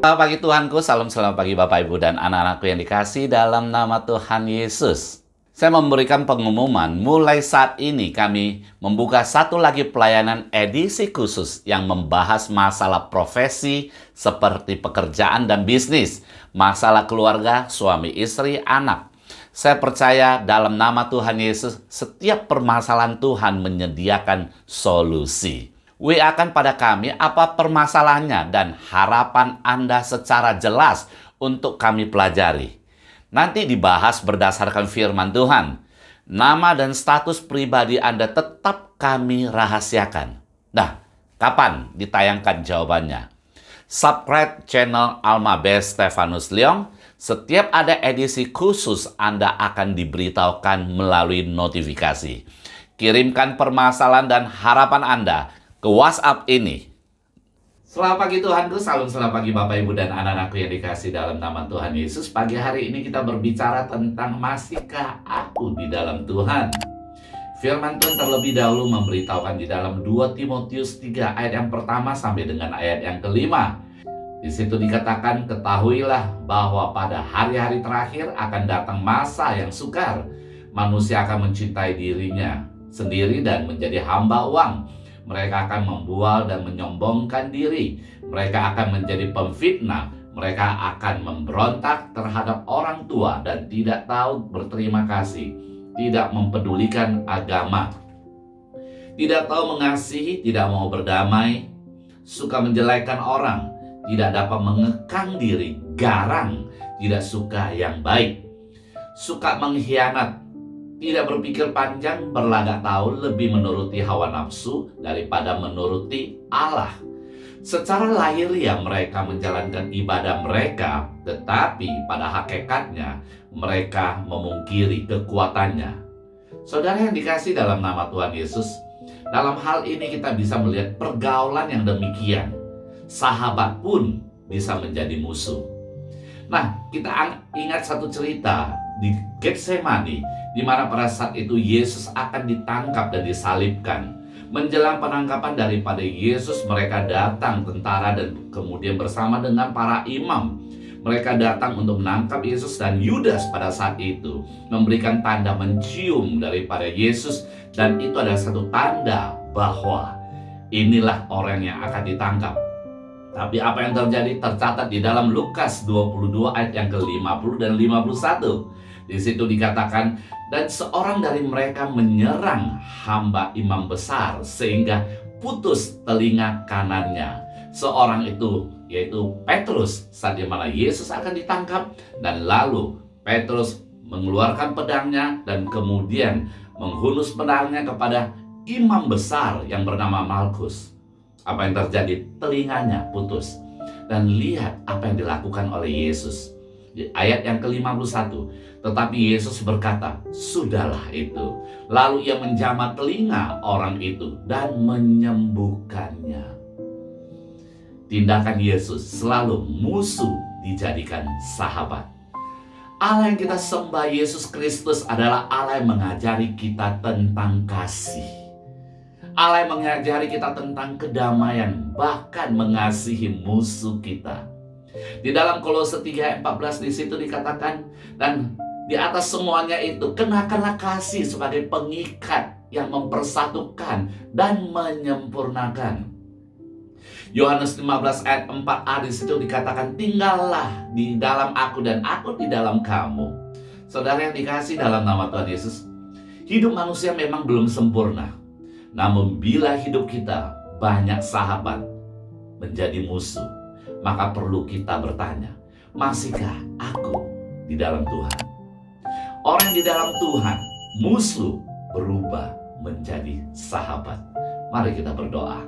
Selamat pagi Tuhanku, salam selamat pagi Bapak Ibu dan anak-anakku yang dikasihi dalam nama Tuhan Yesus. Saya memberikan pengumuman, mulai saat ini kami membuka satu lagi pelayanan edisi khusus yang membahas masalah profesi seperti pekerjaan dan bisnis, masalah keluarga, suami, istri, anak. Saya percaya dalam nama Tuhan Yesus, setiap permasalahan Tuhan menyediakan solusi. WA-kan pada kami apa permasalahannya dan harapan Anda secara jelas untuk kami pelajari. Nanti dibahas berdasarkan firman Tuhan. Nama dan status pribadi Anda tetap kami rahasiakan. Nah, kapan ditayangkan jawabannya? Subscribe channel Alma B. Stefanus Leong. Setiap ada edisi khusus Anda akan diberitahukan melalui notifikasi. Kirimkan permasalahan dan harapan Anda ke WhatsApp ini. Selamat pagi Tuhanku, salam selamat pagi Bapak Ibu dan anak-anakku yang dikasih dalam nama Tuhan Yesus. Pagi hari ini kita berbicara tentang masihkah aku di dalam Tuhan. Firman Tuhan terlebih dahulu memberitahukan di dalam 2 Timotius 3 ayat yang pertama sampai dengan ayat yang kelima. Di situ dikatakan, ketahuilah bahwa pada hari-hari terakhir akan datang masa yang sukar. Manusia akan mencintai dirinya sendiri dan menjadi hamba uang. Mereka akan membual dan menyombongkan diri. Mereka akan menjadi pemfitnah. Mereka akan memberontak terhadap orang tua dan tidak tahu berterima kasih. Tidak mempedulikan agama. Tidak tahu mengasihi, tidak mau berdamai. Suka menjelekkan orang. Tidak dapat mengekang diri. Garang. Tidak suka yang baik. Suka mengkhianat. Tidak berpikir panjang, berlagak tahu, lebih menuruti hawa nafsu daripada menuruti Allah. Secara lahiriah mereka menjalankan ibadah mereka, tetapi pada hakikatnya mereka memungkiri kekuatannya. Saudara yang dikasihi dalam nama Tuhan Yesus, dalam hal ini kita bisa melihat pergaulan yang demikian. Sahabat pun bisa menjadi musuh. Nah, kita ingat satu cerita di Getsemani, di mana pada saat itu Yesus akan ditangkap dan disalibkan. Menjelang penangkapan daripada Yesus, mereka datang tentara dan kemudian bersama dengan para imam. Mereka datang untuk menangkap Yesus dan Yudas pada saat itu memberikan tanda mencium daripada Yesus. Dan itu adalah satu tanda bahwa inilah orang yang akan ditangkap. Tapi apa yang terjadi tercatat di dalam Lukas 22 ayat yang ke-50 dan 51. Di situ dikatakan, dan seorang dari mereka menyerang hamba imam besar sehingga putus telinga kanannya. Seorang itu, yaitu Petrus, saat di mana Yesus akan ditangkap, dan lalu Petrus mengeluarkan pedangnya dan kemudian menghunus pedangnya kepada imam besar yang bernama Malkus. Apa yang terjadi? Telinganya putus. Dan lihat apa yang dilakukan oleh Yesus. Di ayat yang ke-51, tetapi Yesus berkata, sudahlah itu. Lalu ia menjamah telinga orang itu dan menyembuhkannya. Tindakan Yesus selalu musuh dijadikan sahabat. Allah yang kita sembah, Yesus Kristus, adalah Allah yang mengajari kita tentang kasih. Allah yang mengajari kita tentang kedamaian, bahkan mengasihi musuh kita. Di dalam Kolose 3 ayat 14 di situ dikatakan, dan di atas semuanya itu kenakanlah kasih sebagai pengikat yang mempersatukan dan menyempurnakan. Yohanes 15 ayat 4a di situ dikatakan, tinggallah di dalam aku dan aku di dalam kamu. Saudara yang dikasihi dalam nama Tuhan Yesus, hidup manusia memang belum sempurna. Namun bila hidup kita banyak sahabat menjadi musuh, maka perlu kita bertanya, masihkah aku di dalam Tuhan? Orang di dalam Tuhan, musuh berubah menjadi sahabat. Mari kita berdoa.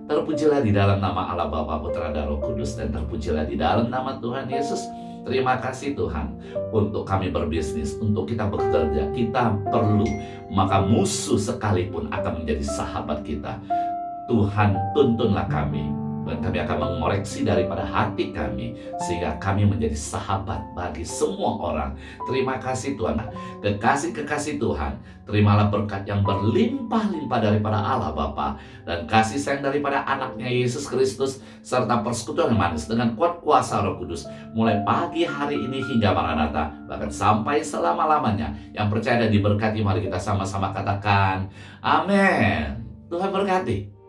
Terpujilah di dalam nama Allah Bapa, Putra dan Roh Kudus, dan terpujilah di dalam nama Tuhan Yesus. Terima kasih Tuhan untuk kami berbisnis, untuk kita bekerja, kita perlu, maka musuh sekalipun akan menjadi sahabat kita. Tuhan, tuntunlah kami Dan kami akan mengoreksi daripada hati kami, sehingga kami menjadi sahabat bagi semua orang. Terima kasih Tuhan. Kekasih-kekasih Tuhan, terimalah berkat yang berlimpah-limpah daripada Allah Bapa, dan kasih sayang daripada anaknya Yesus Kristus, serta persekutuan yang manis dengan kuat kuasa Roh Kudus, mulai pagi hari ini hingga Maranatha, bahkan sampai selama-lamanya. Yang percaya dan diberkati, mari kita sama-sama katakan amin. Tuhan berkati.